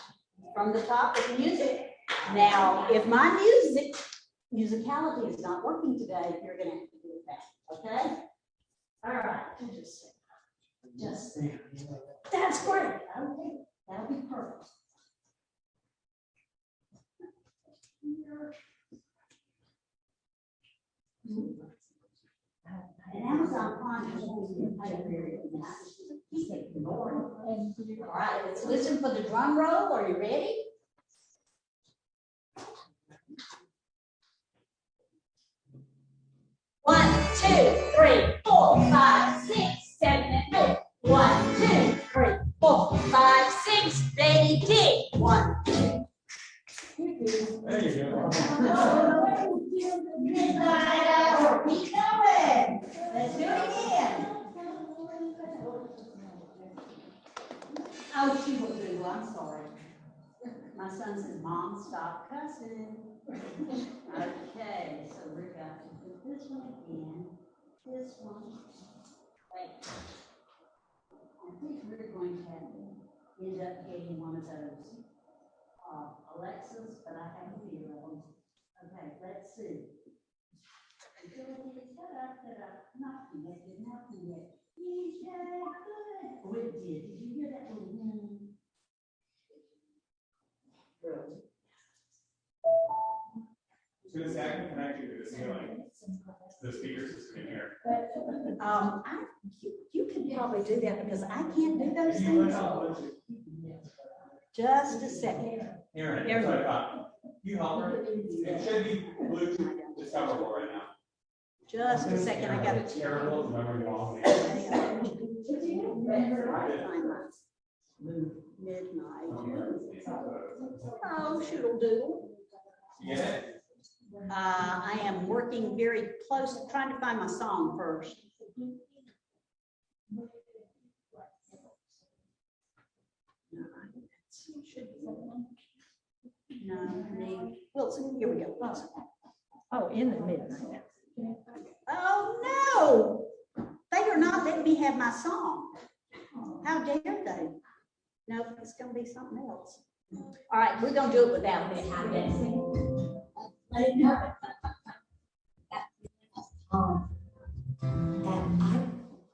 Speaker 6: from the top of the music? Now, if my musicality is not working today, you're going to have to do it back. Okay? All right. Just that's great. Okay. That'll be perfect. And Amazon Prime has always been paid very nice. All right, let's listen for the drum roll. Are you ready? One, 2, 3, 4, 5, 6, 7, and 8. 1, 2, 3, 4, 5, 6. Ready, dig. 1, 2.
Speaker 5: There you go.
Speaker 6: Keep going. Let's do it again. Oh, she will do. I'm sorry. My son says, Mom, stop cussing. Okay, so we're going to put this one again. This one. Wait. I think we're going to have to end up getting one of those Alexas, but I have a few of them. Okay, let's see. Nothing yet, nothing yet. DJ, good. Oh, it did. Did you hear that little Really?
Speaker 5: So this I can connect you to the ceiling, the speaker system in here.
Speaker 6: You can probably do that because I can't do those things. Just a second.
Speaker 5: Aaron,
Speaker 6: Aaron.
Speaker 5: sorry, you help her. It should be Bluetooth discoverable right now.
Speaker 6: Just a second, I got
Speaker 5: It's terrible, memory long.
Speaker 6: midnight. Oh, shoodle doodle.
Speaker 5: You get it?
Speaker 6: I am working very close, trying to find my song first. No, me. Wilson, here we go. Wilson.
Speaker 1: Oh, in the midnight.
Speaker 6: Oh, no. They are not letting me have my song. How dare they? Nope, it's gonna be something else. All right, we're gonna do it without it.
Speaker 7: That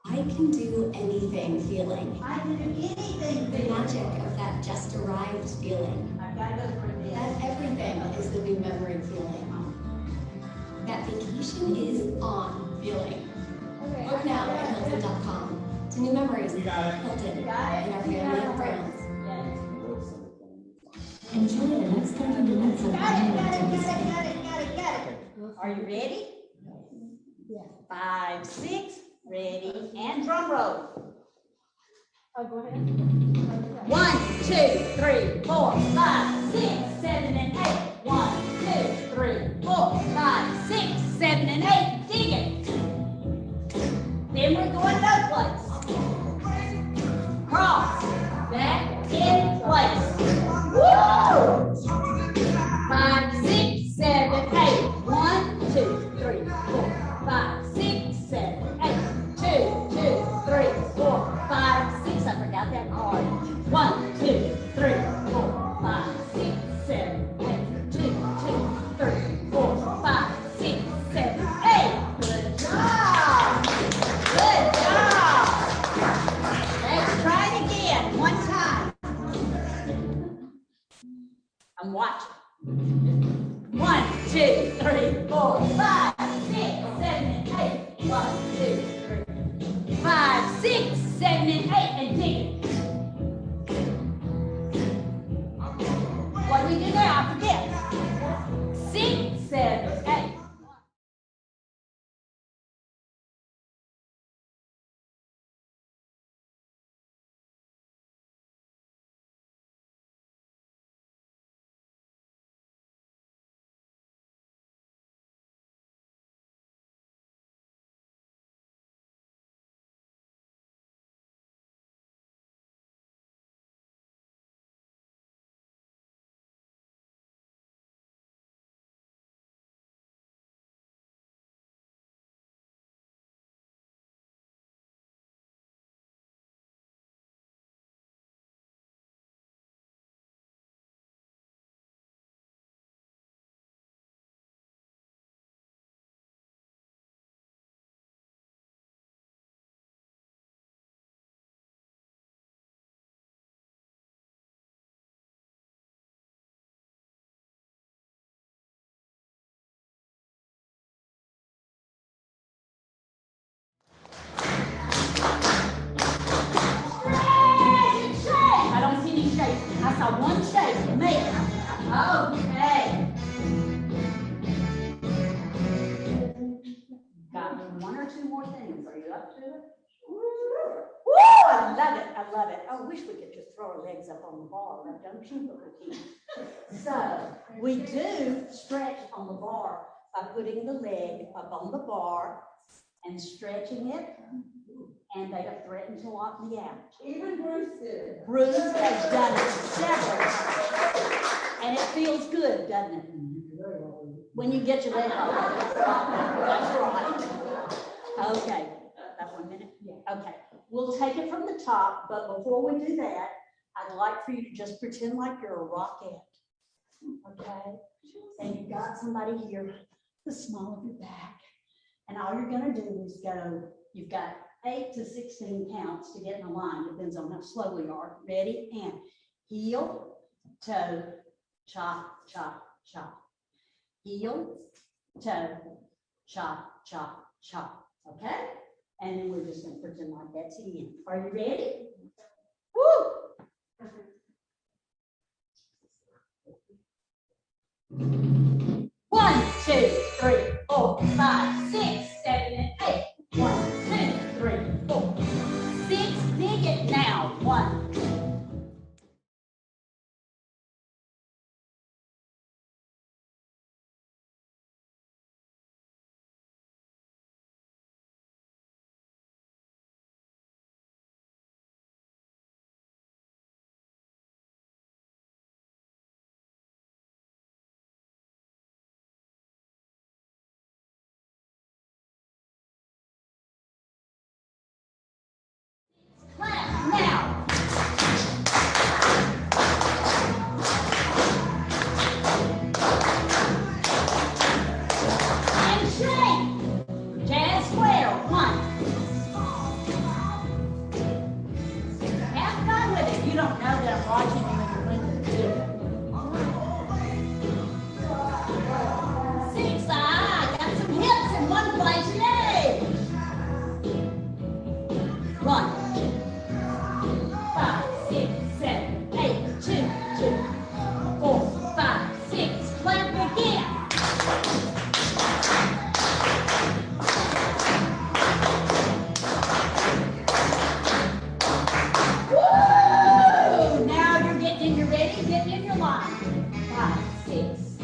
Speaker 7: I can do anything feeling.
Speaker 6: I can do anything.
Speaker 7: The magic of that just arrived feeling.
Speaker 6: I gotta go for this.
Speaker 7: That everything is the new memory feeling. That vacation is on feeling. Book now at Hilton.com. To new memories, Hilton, and our family and friends. Enjoy the next 30 minutes of
Speaker 6: Are you ready? Yeah. 5, 6, ready, and drum roll.
Speaker 1: Oh, go ahead.
Speaker 6: 1, 2, 3, 4, 5, 6, 7, and 8. 1, 2, 3, 4, 5, 6, 7, and 8. Dig it. Then we're going no place. Cross. Back in place. Woo! 5, 6, 7, 8. 1, 2, 3, 4, 5, 6, 7, 8. 2, 2, 3, 4, 5, 6. I forgot that card. 1, 2, 3, 4, 5, 6, 7, 8. 2, 2, 3, 4, 5, 6, 7, 8. Good job. Good job. Let's try it again. One time. I'm watching. 1, 2, 3, 4, 5, 6, 7, and 8. 1, 2, 3, 5, 6, 7, and 8, and dig it. What do we do there? I forget. 6, 7, 8. I don't see any shapes. I saw one shape. Me. Okay. Got one or two more things. Are you up to it? Woo! I love it. I love it. I wish we could just throw our legs up on the bar, don't you, Booker T? So we do stretch on the bar by putting the leg up on the bar and stretching it. And they have threatened to lock me out.
Speaker 2: Even Bruce did.
Speaker 6: Bruce has done it several times. And it feels good, doesn't it? When you get your leg off. That's right. Okay. About 1 minute? Yeah. Okay. We'll take it from the top, but before we do that, I'd like for you to just pretend like you're a rockette. Okay? And you've got somebody here, the small of your back. And all you're going to do is go, you've got 8 to 16 counts to get in a line, depends on how slow we are. Ready? And heel, toe, chop, chop, chop. Heel, toe, chop, chop, chop. Okay? And then we're just gonna pretend like that's the end. Are you ready? Woo! 1, 2, 3, 4, 5, 6, 7, and 8. 1, 2, 3, 4, 6. Dig it now. 1. Clap now. And shake. Jazz square. 1. Have fun with it. You don't know that I'm watching you when you're listening to it. 6. Got some hips in one place. Yay. 1, 5, 6, 7, 8, 2, 2, 4, 5, 6. Clap again. Woo! Now you're getting in your ready, getting in your line. 5, 6,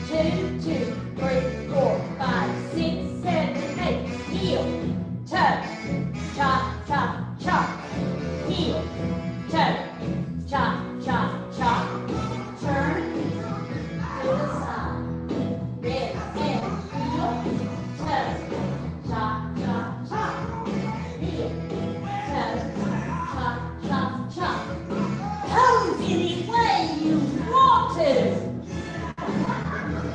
Speaker 6: 2, 2, 3, 4, 5, 6, 7, 8. Heel, toe, chop, chop, chop. Heel, toe, chop, chop, chop. Turn to the side. Red and heel, toe, chop, chop, chop. Heel, toe, chop, chop, chop. Pose any way you want to.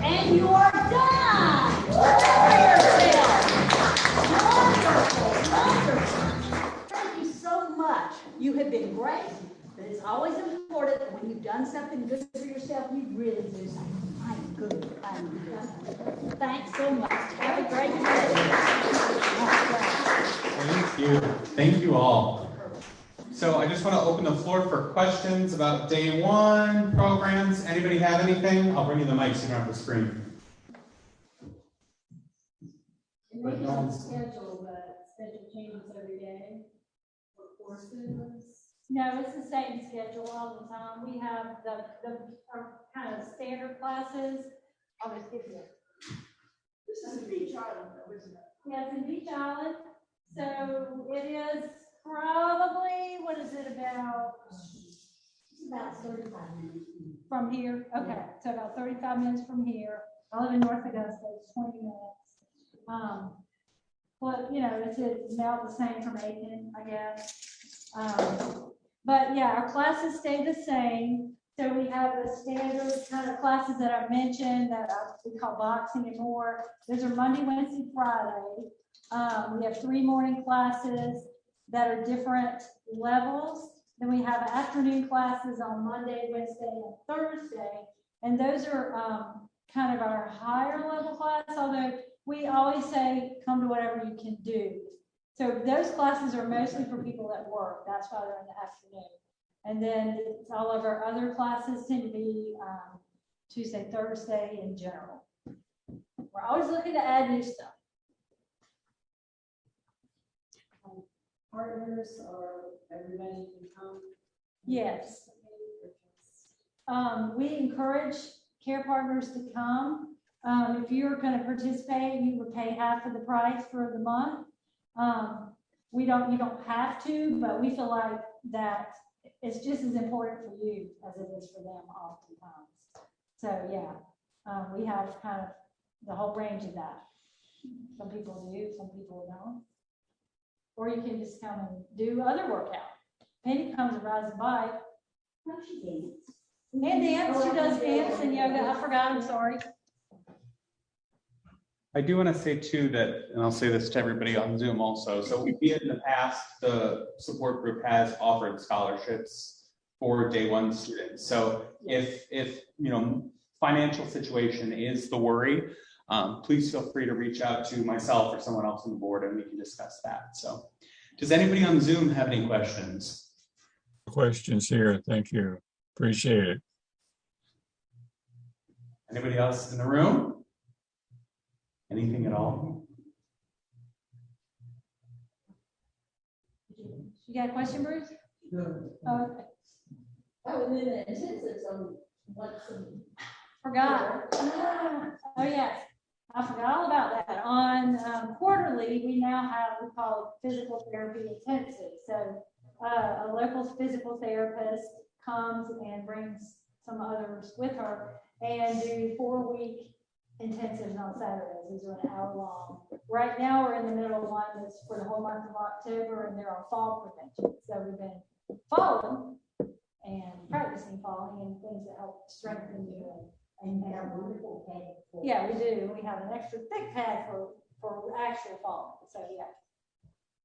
Speaker 6: And you are done. Look yourself. Wonderful, wonderful. Thank you so much. You have been great, but it's always important that when you've done something good for yourself, you really do something. I'm good. I'm good. Thanks so much. Have a great day.
Speaker 3: Thank you. Thank you all. So I just want to open the floor for questions about day one programs. Anybody have anything? I'll bring you the mic so you don't have to scream.
Speaker 1: It may be on schedule, but schedule changes every day for courses. No, it's the same schedule all the time. We have our kind of standard classes. I'll just give you.
Speaker 2: This is Beach Island, though, isn't it?
Speaker 1: Yeah, it's in Beach Island. So it is probably, what is it about?
Speaker 6: It's about 35 minutes.
Speaker 1: From here? Okay, so about 35 minutes from here. I live in North Augusta, it's 20 minutes. But, you know, it's about the same from Aiken, I guess. But yeah, our classes stay the same. So we have the standard kind of classes that I mentioned that we call boxing and more. Those are Monday, Wednesday, Friday. We have 3 morning classes that are different levels. Then we have afternoon classes on Monday, Wednesday, and Thursday. And those are kind of our higher level class, although we always say, come to whatever you can do. So those classes are mostly for people that work. That's why they're in the afternoon. And then all of our other classes tend to be Tuesday, Thursday in general. We're always looking to add new stuff.
Speaker 8: Partners or everybody can come?
Speaker 1: Yes. We encourage care partners to come. If you're going to participate, you would pay half of the price for the month. You don't have to, but we feel like that it's just as important for you as it is for them oftentimes. So yeah, we have kind of the whole range of that. Some people do, some people don't. Or you can just come and do other workout. Penny comes and rides a bike.
Speaker 6: No, she didn't.
Speaker 1: And dance, she does dance and yoga. I forgot, I'm sorry.
Speaker 3: I do want to say too that, and I'll say this to everybody on Zoom also, so we in the past, the support group has offered scholarships for day one students. So if you know, financial situation is the worry, please feel free to reach out to myself or someone else on the board and we can discuss that. So does anybody on Zoom have any questions?
Speaker 9: Questions here. Thank you. Appreciate it.
Speaker 3: Anybody else in the room? Anything at all?
Speaker 1: You got a question, Bruce?
Speaker 8: No.
Speaker 1: Oh, okay.
Speaker 8: I was in the intensive, so what's some.
Speaker 1: Forgot. Oh, yes. I forgot all about that. On quarterly, we now have, we call it physical therapy intensive. So a local physical therapist comes and brings some others with her and do 4-week intensives on Saturdays. These are an hour long. Right now, we're in the middle of one that's for the whole month of October, and they're on fall prevention. So we've been falling and practicing falling and things that help strengthen you. And have a wonderful pad. Yeah, we do. We have an extra thick pad for actual falling. So yeah,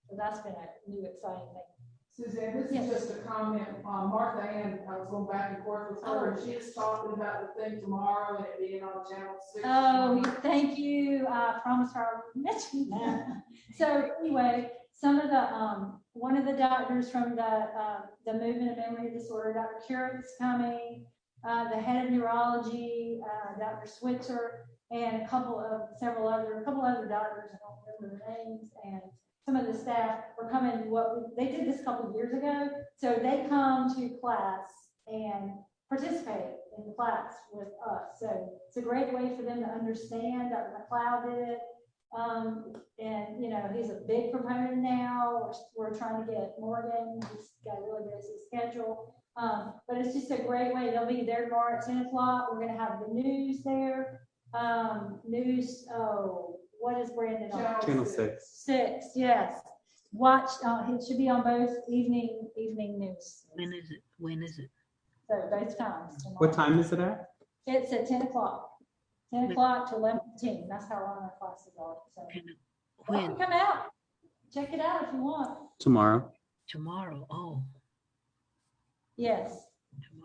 Speaker 1: so that's been a new exciting thing.
Speaker 2: Suzanne, this
Speaker 1: Yes.
Speaker 2: is just a comment. Martha Ann, I was going back and forth with her, and she was talking about the thing tomorrow and it being on Channel 6.
Speaker 1: Oh, thank you. I promised her I would mention that. So anyway, some of the one of the doctors from the Movement and Memory Disorder, Dr. Curick's coming. The head of neurology, Dr. Switzer, and several other doctors, I don't remember their names, and some of the staff were coming. They did this a couple of years ago, so they come to class and participate in the class with us. So it's a great way for them to understand. Dr. McLeod did it, and he's a big proponent now. We're trying to get Morgan. He's got a really busy schedule. But it's just a great way. They'll be there tomorrow at 10 o'clock. We're going to have the news there. What is Brandon on?
Speaker 3: Channel 6.
Speaker 1: 6, yes. Watch, it should be on both evening news.
Speaker 10: When is it?
Speaker 1: So both times. tomorrow.
Speaker 3: What time is it at?
Speaker 1: It's at 10 o'clock. 10 o'clock to 11:15. That's how long our classes are. So
Speaker 10: When?
Speaker 1: come out. Check it out if you want.
Speaker 3: Tomorrow.
Speaker 10: Tomorrow. Oh.
Speaker 1: Yes.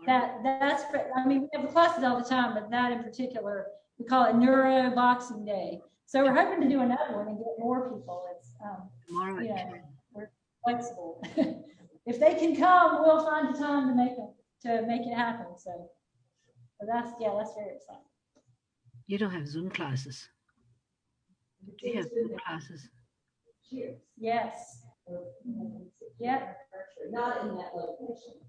Speaker 10: Tomorrow.
Speaker 1: That's, we have the classes all the time, but that in particular, we call it Neuro Boxing Day. So we're hoping to do another one and get more people. It's,
Speaker 10: Tomorrow at 10.
Speaker 1: we're flexible. If they can come, we'll find the time to make it happen. So that's very exciting.
Speaker 10: You don't have Zoom classes. Do you have Zoom classes?
Speaker 1: Yes. Yep.
Speaker 8: Not in that location.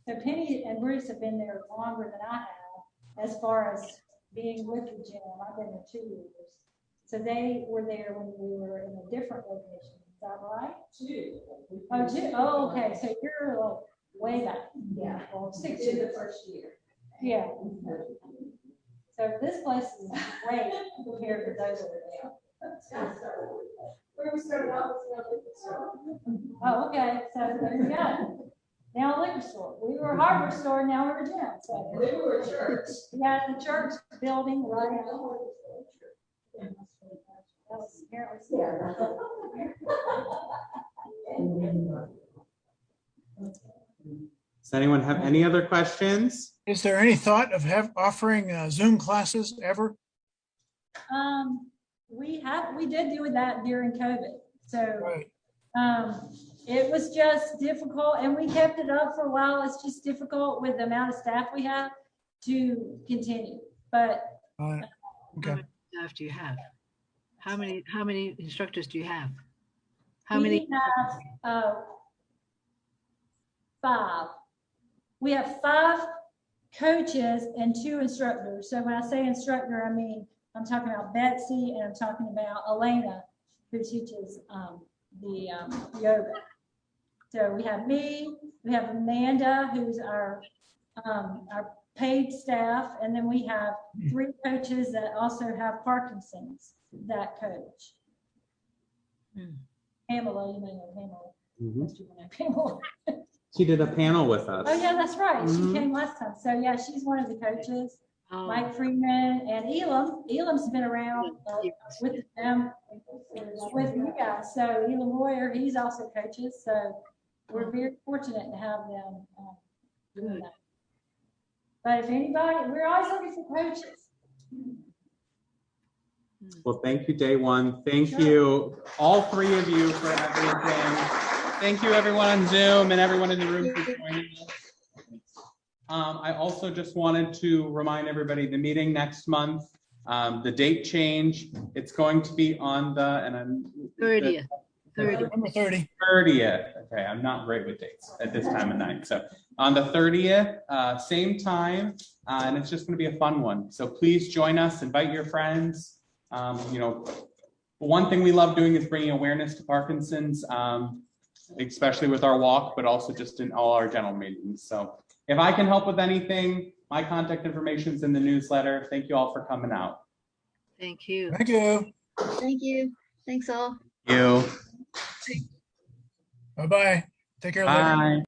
Speaker 1: So Penny and Bruce have been there longer than I have, as far as being with the gym. I've been there 2 years. So they were there when we were in a different location. Is that right?
Speaker 8: 2.
Speaker 1: Oh, 2. Oh, okay. So you're like way back.
Speaker 8: Yeah.
Speaker 1: Well, 6
Speaker 8: In
Speaker 1: years.
Speaker 8: the first year.
Speaker 1: Yeah. So this place is great compared to those over there.
Speaker 8: Where we started off was
Speaker 1: Oh, okay. So there you go. Now a liquor store. We were a hardware store, now we're a gym. So
Speaker 8: and then we were a church.
Speaker 1: we had the church building right now. That was apparently
Speaker 3: Does anyone have any other questions?
Speaker 11: Is there any thought of offering Zoom classes ever?
Speaker 1: We did do that during COVID. So
Speaker 11: Right.
Speaker 1: it was just difficult, and we kept it up for a while. It's just difficult with the amount of staff we have to continue. But
Speaker 11: Okay.
Speaker 10: How many staff do you have? How many instructors do you have? How
Speaker 1: we
Speaker 10: many?
Speaker 1: have 5. We have 5 coaches and 2 instructors. So when I say instructor, I'm talking about Betsy and I'm talking about Elena, who teaches the yoga. So we have me, we have Amanda, who's our paid staff, and then we have 3 coaches that also have Parkinson's that coach. Pamela, you may know Pamela. Most people know Pamela.
Speaker 3: She did a panel with us.
Speaker 1: Oh yeah, that's right. She came last time. So yeah, she's one of the coaches.
Speaker 10: Oh,
Speaker 1: Mike Freeman and Elam. Elam's been around with them, with you guys. So Elam Royer, he's also coaches. So we're very fortunate to have them doing that. But if anybody, we're always looking for coaches.
Speaker 3: Well, thank you, day one. Thank you, all three of you, for everything. Thank you, everyone on Zoom and everyone in the room for joining us. I also just wanted to remind everybody the meeting next month, the date change, it's going to be on the, and I'm
Speaker 10: 30th.
Speaker 11: Number 30.
Speaker 3: 30th. Okay, I'm not great with dates at this time of night. So on the 30th, same time, and it's just going to be a fun one. So please join us, invite your friends. You know, one thing we love doing is bringing awareness to Parkinson's, especially with our walk, but also just in all our general meetings. So if I can help with anything, my contact information is in the newsletter. Thank you all for coming out.
Speaker 10: Thank you.
Speaker 11: Thank you.
Speaker 7: Thank you. Thanks all.
Speaker 3: Thank you.
Speaker 11: Bye-bye. Take care. Later.
Speaker 3: Bye.